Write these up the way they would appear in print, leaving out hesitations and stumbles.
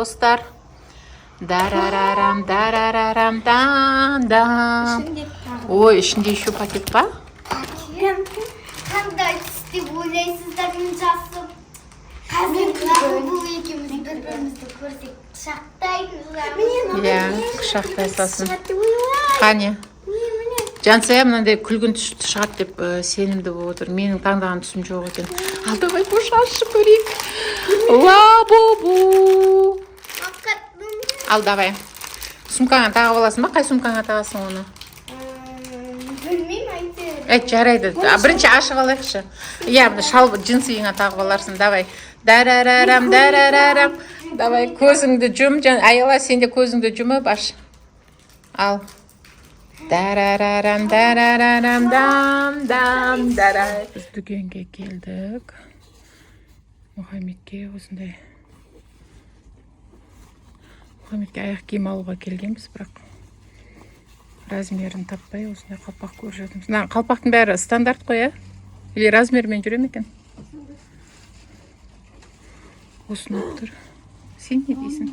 Dostlar. Дарарарам, дарарарам, дам. Ой, içinde şu paket var. Қандай түсті ойлайсыздар жасып. Қазір бұл екеуміз бір-бірімізді көрсек құшақтаймыз. Иә, құшақтайсың. Қане. Жансая мынандай күлгін түс шығады деп сенімді болып отыр. Менің таңдаған түсім жоқ екен. Ал давай пошашы көрейік. Ла-бу-бу. Ал давай. Сумкаңа тағып аласың ба? Қай сумкаңа тағасың оны? Білмеймін, әйтеуір. Жарайды. Бірінші ашып алайықшы. Иә, шал джинсыңа тағып аларсың. Давай. Дарарарам, дарарарам. Давай, көзіңді жұм. Аяла, сен де көзіңді жұмып аш. Ал. Дарарарам, дарарарам, дам, дам, дарай. Біз дүкенге келдік. Мұхаммедке осындай. Мұхаммедке аяқ киім алуға келгенбіз, бірақ размерін таппай осындай қалпақ көріп жатырмыз. Қалпақтың бәрі стандарт қой, ә? Или размермен жүре ме екен? Осыны алып тұр. Сен не дейсің?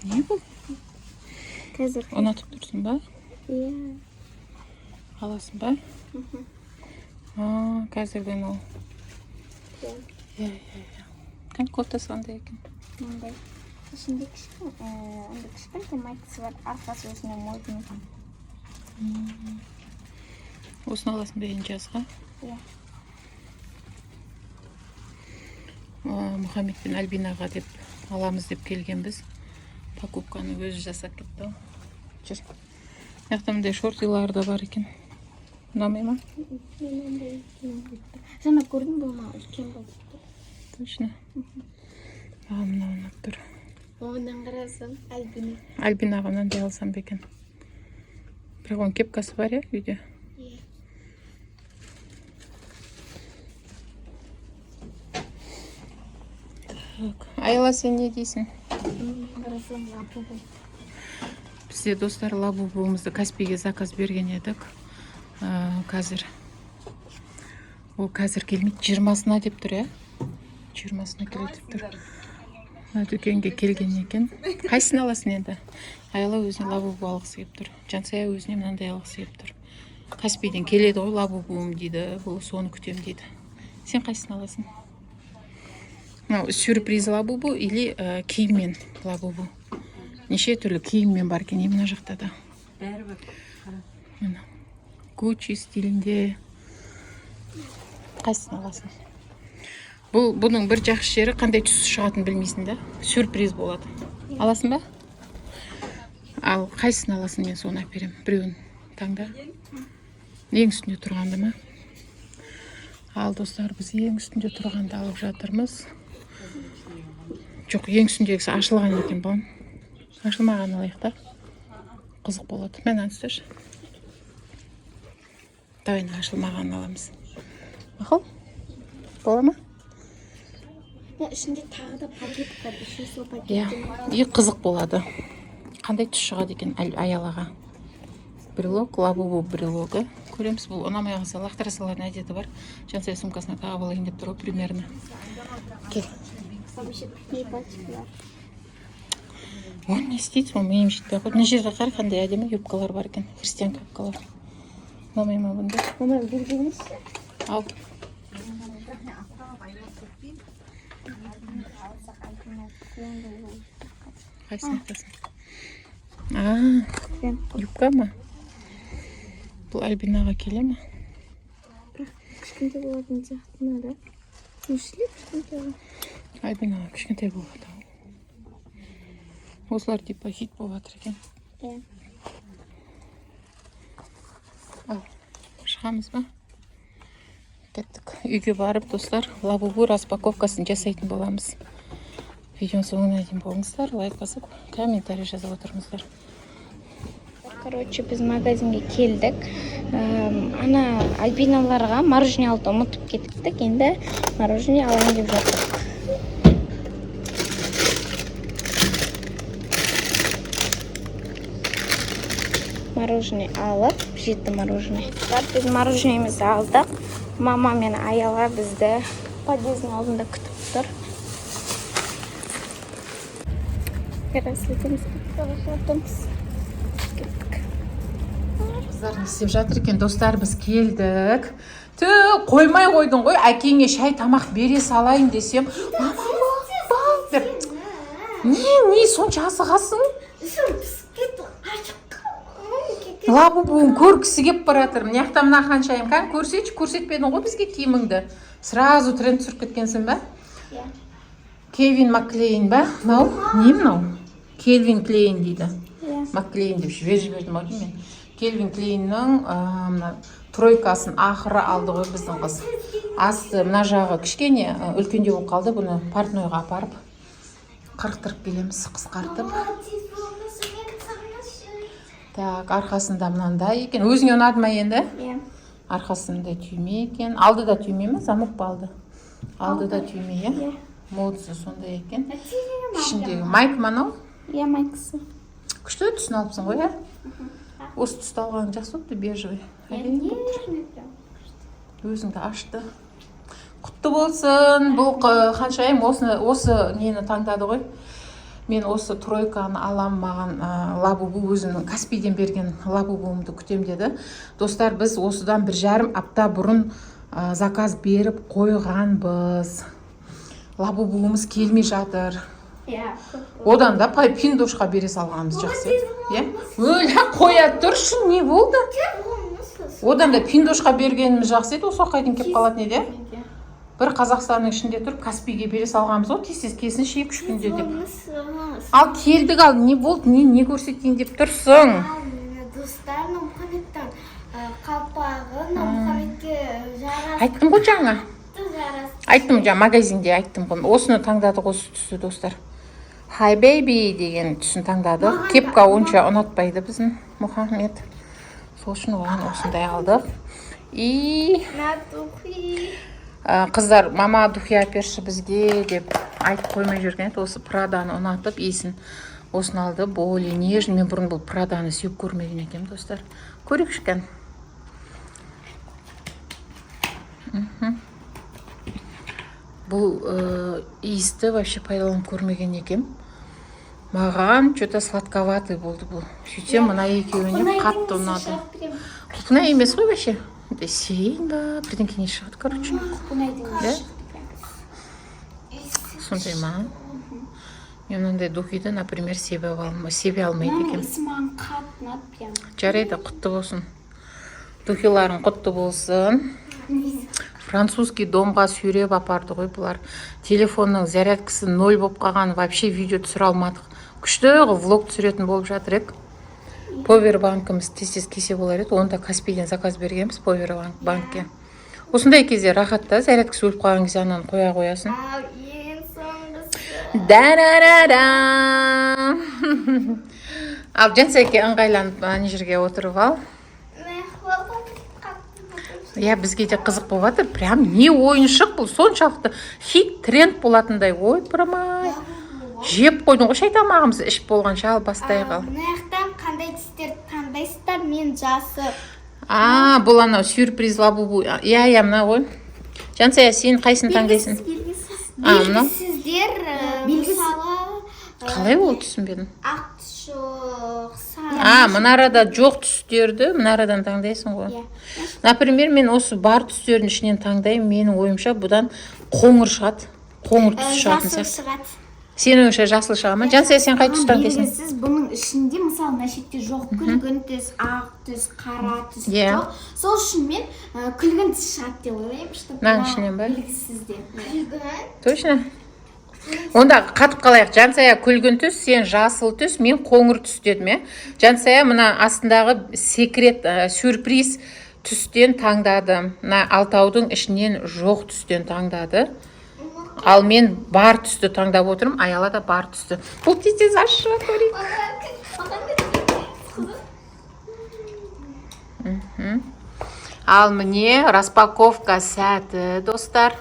Не бұл? Қазір. Ұнатып тұрсың ба? Иә. Аласың ба? Қазірден ол. Иә. Кән кофтасы қандай екен? Мындай. Ішінде кішкентай майкасы бар, арқасы өзіне мойын. Осыны аласың ба енді жазға? Иә. Мұхаммед пен Альбинаға деп аламыз деп келгенбіз. Покупканы өзі жасап кетті. Жүр. Яқта мындай шортилар да бар екен. Ұнамай ма? Жаңа көрдің бе ма? Үлкен болды. Точно. Мына ұнап тұр. Оған қарасам, Альбина. Альбинаға мынандай алсам ба екен. Бірақ оның кепкасы бар, иә, үйде? Иә. Айла, сен не дейсің? Қарасам, лабубу. Бізде достар лабубуымызды Каспиге заказ берген едік. Қазір. Ол қазір келмейді. 20-сына деп тұр, иә? 20-сына келеді деп тұр. Дүкенге келген екен. Қайсысын аласың енді? Айла өзіне лабубу алғысы келіп тұр. Жансая өзіне мынандай алғысы келіп тұр. Каспийден келеді ғой лабубуым дейді. Бұл соны күтем дейді. Сен қайсысын аласың? Сюрприз лабубу или киіммен лабубу? Неше түрлі киіммен бар екен мына жақта да. Гуччи стилінде. Қайсысын аласың? Бұның бір жақсы жері қандай түс шығатын білмейсің да. Сюрприз болады. Аласың ба? Ал қайсысын аласың, мен соны әперем. Біреуін таңда. Ең үстінде тұрғанды ма? Ал достар, біз ең үстінде тұрғанды алып жатырмыз. Жоқ, ең үстіндегісі ашылған екен бұл. Ашылмаған алайық та. Қызық болады. Мен аныстыршы. Давай, ашылмаған аламыз. Мақұл? Бола ма? Ішінде тағы да пакет бар. Іші сол пакет. Иә, қызық болады. Қандай түс шығады екен аялаға? Брелок, лабубу брелогы. Көреміз, бұл ұнамай қалса лақтыра салатын әдеті бар. Жансая сумкасына тағып алайын деп тұр ғой, примерно. Кел. Оны не істейді, ол миым жетпей қойды. Мына жерде қар қандай әдемі юбкалар бар екен. Христиан юбкалар. Ұнамай ма бұнда? Мама білдіңіз? Ал. Қайсын айтасың? Юбка ма? Бұл Альбинаға келе ма? Кішкентай болатын сияқты ма, да? Мүшілі кішкентай ғой. Альбинаға кішкентай болады. Осылар типа хит болып жатыр екен. Иә. Ал, шығамыз ба? Кеттік. Үйге барып, достар, лабубу распаковкасын жасайтын боламыз. Видеоның соңына дейін болыңыздар, лайк басып, комментарий жазып отырыңыздар. Короче, біз магазинге келдік. Ана Альбиналарға мороженое алуды ұмытып кеттік. Енді мороженое алайын деп жатырмыз. Мороженое алып, жетті мороженое. Біз мороженемізді алдық. Мама мен Аяла бізді подъездің алдында күтіп тұр. Кіріслетеміз кеттік. Қыздар не істеп жатыр екен? Достар, біз келдік. Қоймай қойдың ғой, әкеңе шай тамақ бере салайын десем, мама бал деп. Не сонша асығасың? Лабубуын көргісі кеп баратыр. Мына мына ханшайым, қан көрсетші, көрсетпедің ғой бізге киіміңді. Сразу тренд түсіріп кеткенсің ба? Кевин Маклейн ба? Мынау? Не мынау? Кельвин Клейн дейді. Маклейн деп жібердім ау деймін мен. Кельвин Клейннің тройкасын ақыры алды ғой біздің қыз. Асты мына жағы кішкене үлкендеу болып қалды, бұны портнойға апарып қырықтырып келеміз, қысқартып. Так, арқасында мынандай екен. Өзіңе ұнады ма енді? Арқасында түйме екен. Алды да түйме ме? Замок балды. Алды да түйме, е? Модысы сондай екен. Ішіндегі майк манау? Майкысы. Күшті түсін алыпсың ғой, е? Осы түсті алғаның жақсы өтті, бежевый. Өзіңді ашты. Құтты болсын. Бұл ханшайым осы нені таңдады ғой. Мен осы тройканы алам, маған лабубу өзімнің Каспийден берген лабубуымды күтем деді. Достар, біз осыдан 1,5 апта бұрын заказ беріп қойғанбыз. Лабубуымыз келмей жатыр. Одан да пиндошқа бере салғанымыз жақсы. Өлі қоя тұршы, не болды? Одан да пиндошқа бергеніміз жақсы еді, осы қайдың кеп қалатын еді. Бір Қазақстанның ішінде тұрып, Каспийге бере салғанбыз ғой, тез келсін 2-3 күнде деп. Ал келдік, ал не болды, не көрсетейін деп тұрсың? Достарым Мұхаммедтен қалпағы, Мұхаммедке жарасты. Айттым ғой жаңа. Айттым жаңа, магазинде айттым ғой. Осыны таңдады осы түсі, достар. Hi baby деген түсін таңдады. Кепка онша ұнатпайды біздің Мұхаммед. Сол үшін оған осындай алдық. Қыздар, мама духи әперші бізге деп айтып қоймай жүрген еді. Осы Праданы ұнатып, есін осын алды. Более нежный. Мен бұрын бұл Праданы сүйіп көрмеген екем, достар. Көрейікші екен. Бұл иісті вообще пайдаланып көрмеген екем. Маған что-то сладковатый болды бұл. Сөйтсем, мына екеуіне қатты ұнады. Құпынай емес қой вообще. Сейін ба, бірден не шығады, короче. Сондай ма? Мен мынандай духиді, например, себе алмайды екем. Маған қатты ұнады прям. Жарайды, құтты болсын. Духиларың құтты болсын. Французский домға сүйреп апарды ғой бұлар. Телефонның зарядкасы 0 болып қалған, вообще видео түсіре алмадық. Күшті влог түсіретін болып жатыр ек. Повербанкіміз тез кесе болар еді. Онда Каспийден заказ бергенбіз Повербанкке. Осындай кезде рахатта, зарядкасы өліп қалған кезде ананы қоя қоясын. Ең соңғысы. Да-да-да-да. Ал Жансайке ыңғайланып ана жерге отырып ал. Бізге де қызық болып жатыр. Прям не ойыншық бұл, соншалықты хит тренд болатындай. Ой, пырмай. Жеп қойдың ғой, шай тамағымызды ішіп болғанша ал бастай қал. Мынаяқтан қандай түстерді таңдайсыздар, мен жасы. Бұл анау сюрприз лабубу. Иә, мына ғой. Жансая, сен қайсын таңдайсың? Белгісіздер, мысалы... Қалай ол түсінбедім? Ақ түс жоқ, сары. Мынарада жоқ түстерді, мұнарадан таңдайсың ғой. Например, мен осы бар түстердің ішінен таңдайым, менің ойымша бұдан қоңыр шығады. Қоңыр түс шығатын сияқты. Жасыл шығады. Сен ойынша жасыл шыға ма? Жансая, сен қай түс таңдайсың? Белгісіз, бұның ішінде, мысалы, мына шетте жоқ, күлгін түс, ақ түс, қара түс жоқ. Сол үшін мен күлгін түс шығады деп ойлаймын, что Мынаның ішінен ба? белгісізде. Точно? Онда қатып қалайық. Жансая күлгін түс, сен жасыл түс, мен қоңыр түс дедім. Жансая мына астындағы секрет, сюрприз түстен таңдады. Мына алтаудың ішінен жоқ түстен таңдады. Ал мен бар түсті таңдап отырмын, Аяла да бар түсті. Бұл тез ашы көрейік. Ал міне распаковка сәті, достар.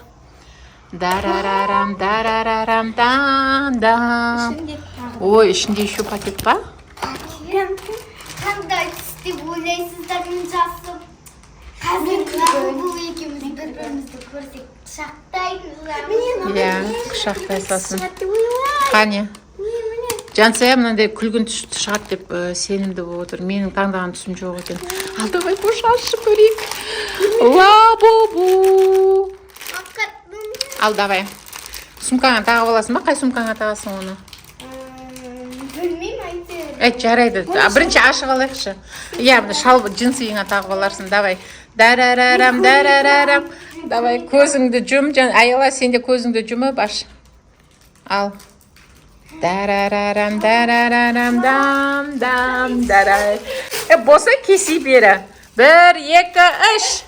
Дарарарам, дарарарам, дам. Ой, ішінде еще пакет па? Қандай түс деп ойлайсыздар, мен жасы. Қазір бұл екеуміз бір-бірімізді көрсек құшақтайтын. Құшақтай салсын. Қане? Жансая мынандай күлгін түс шығады деп сенімді болып отыр. Менің таңдаған түсім жоқ екен. Ал давай бұл шашып көрейік. Лабубу. Ал давай. Сумкаңа тағып аласың ба? Қай сумкаңа тағасың оны? Білмеймін, әйтеуір. Жарайды. Бірінші ашып алайықшы. Иә, шал джинсыңа тағып аларсың. Давай. Дарарарам, дарарарам. Давай, көзіңді жұм. Аяла, сен де көзіңді жұмып аш. Ал. Дарарарам, дарарарам, дам, дам, дарай. Болса кесі бері. 1, 2, 3.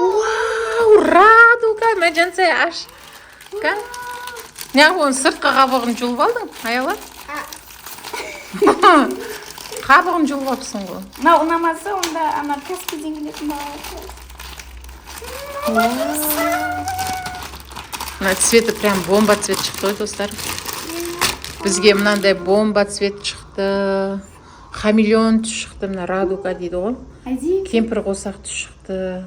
Вау, радуга. Мә Жансая аш. Не оны сыртқы қабығын жұлып алдың, Аяла? Қабығын жұлып алыпсың ғой. Мынау ұнамаса, онда ана Каспийден келетін Мына цветі прям бомба цвет шықты ғой, достар. Бізге мынандай бомба цвет шықты. Хамелеон түс шықты, мына радуга дейді ғой. Кемпір қосақ түс шықты.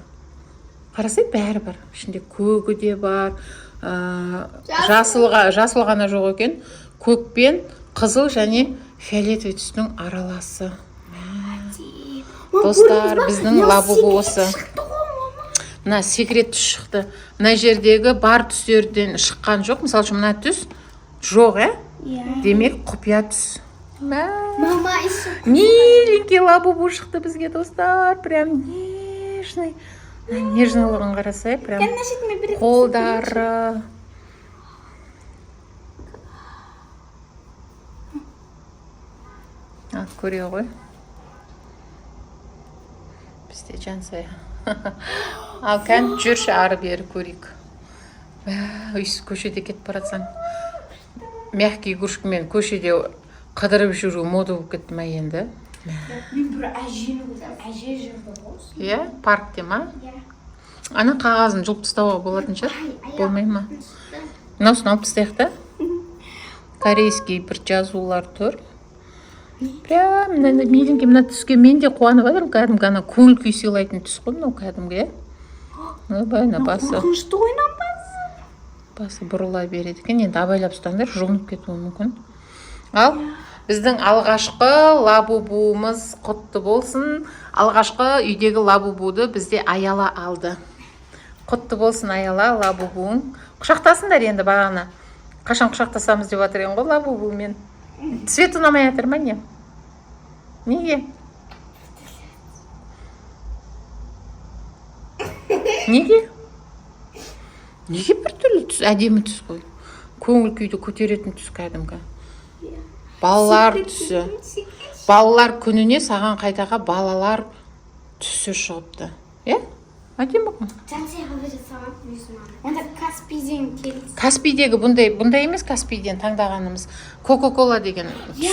Қарасай бәрі бар. Ішінде көгі де бар. Жасыл ғана жоқ екен. Көк пен қызыл және фиолетовый түстің араласы. Достар, біздің лабубу осы. Мына секрет түс шықты. Мына жердегі бар түстерден шыққан жоқ. Мысалы үшін мына түс жоқ, демек құпия түс. Мама, Миленький лабубу шықты бізге, достар. Прям нежный. Нежнылығын қарасай, прям қолдары. Көре ғой. Бізде Жансая. Ал кән жүрші ары бері көрейік. Көшеде кетіп баратсаң. Мягкий игрушкамен көшеде қыдырып жүру мода болып кетті ма енді? Мен бір әже жүрді ғой. Иә, паркте ма? Ана қағазын жұлып тастауға болатын шығар? Болмай ма? Мынаусын алып тастайық та? Корейский бір жазулар тұр. Прям мейліңке мына түске мен де қуанып жатырмын. Кәдімгі ана көңіл күй сыйлайтын түс қой мынау кәдімгі, Байна басы. Қорқынышты ойнан Басы бұрыла береді екен. Енді абайлап ұстаңдар, жұлынып кетуі мүмкін. Ал біздің алғашқы лабубуымыз құтты болсын. Алғашқы үйдегі лабубуды бізде Аяла алды. Құтты болсын Аяла, лабубуың. Құшақтасыңдар енді бағана. Қашан құшақтасамыз деп жатыр ең ғой лабубумен. Цвет ұнамай жатыр ма не? Неге? Неге? Неге бір түрлі түс, әдемі түс қой. Көңіл күйді көтеретін түс кәдімгі. Балалар түсі. Балалар күніне саған қайтаға балалар түсі шығыпты. Әдемі қой. Жансаяға бере саған өзіма. Онда Каспийден келді. Каспийдегі бұндай емес, Каспийден таңдағанымыз. Кока-кола деген түс.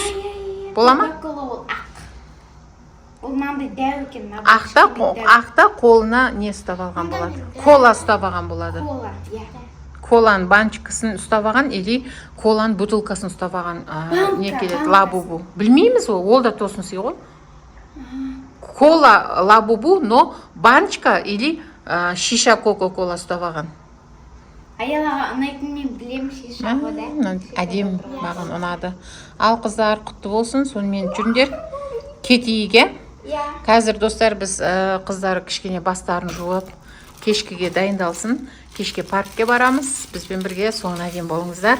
Бола ма? Кока-кола ол ақ. Ол маңдай дәу екен. Ақта қолына не ұстап алған болады? Кола ұстап алған болады. Кола, Коланың банчикасын ұстап алған, или коланың бутылкасын ұстап алған не келеді? Лабубу. Білмейміз ол да тосын сый ғой. Кола лабубу, но банчка или шиша кока-кола ұстап алған. Аялаға ұнайтын мен білем шиша кола. Әдем маған ұнады. Ал қыздар құтты болсын, сонымен жүріңдер. Кетейік, Қазір достар біз қыздар кішкене бастарын жуып, кешкіге дайындалсын. Кешке паркке барамыз. Бізбен бірге соңына дейін болыңыздар.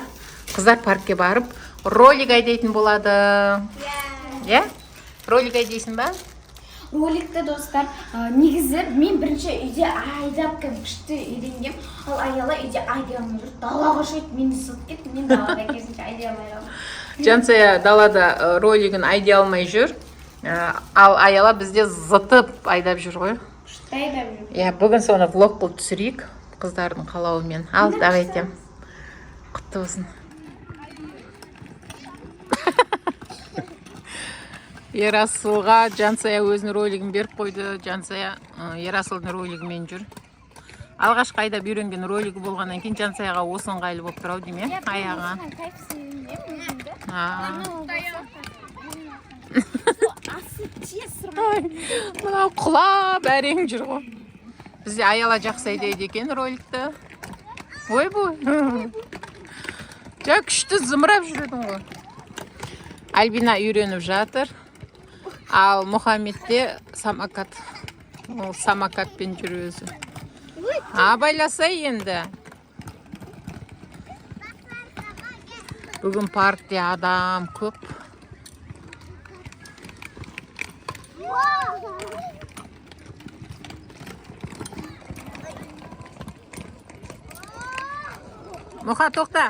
Қыздар паркке барып, ролик айдайтын болады. Ролик айдайсың ба? Роликті достар, негізі мен бірінші үйде айдап күшті үйренгем. Ал Аяла үйде айдай алмай жүр. Далаға шойт, мені сұт кетті. Мен далада керісінше айдай алмай қалдым. Жансая далада ролигін айдай алмай жүр. Ал Аяла бізде зытып айдап жүр ғой. Күшті айдап жүр. Бүгін соны влог қылып түсірейік қыздардың қалауымен. Ал давайте. Құтты болсын. Ерасылға Жансая өзінің ролигін беріп қойды. Жансая Ерасылдың ролигімен жүр. Алғашқы айдап үйренген ролигі болғаннан кейін Жансаяға осы ыңғайлы болып тұр ау деймін, аяғыңа. Мынау құлап әрең жүр ғой. Бізде Аяла жақсы айдайды екен роликті. Ой бой. Жа күшті зымырап жүредің ғой. Альбина үйреніп жатыр. Ал Мұхаммедте самокат. Ол самокатпен жүр өзі. Байласай енді. Бүгін паркте адам көп. Мұха, тоқта.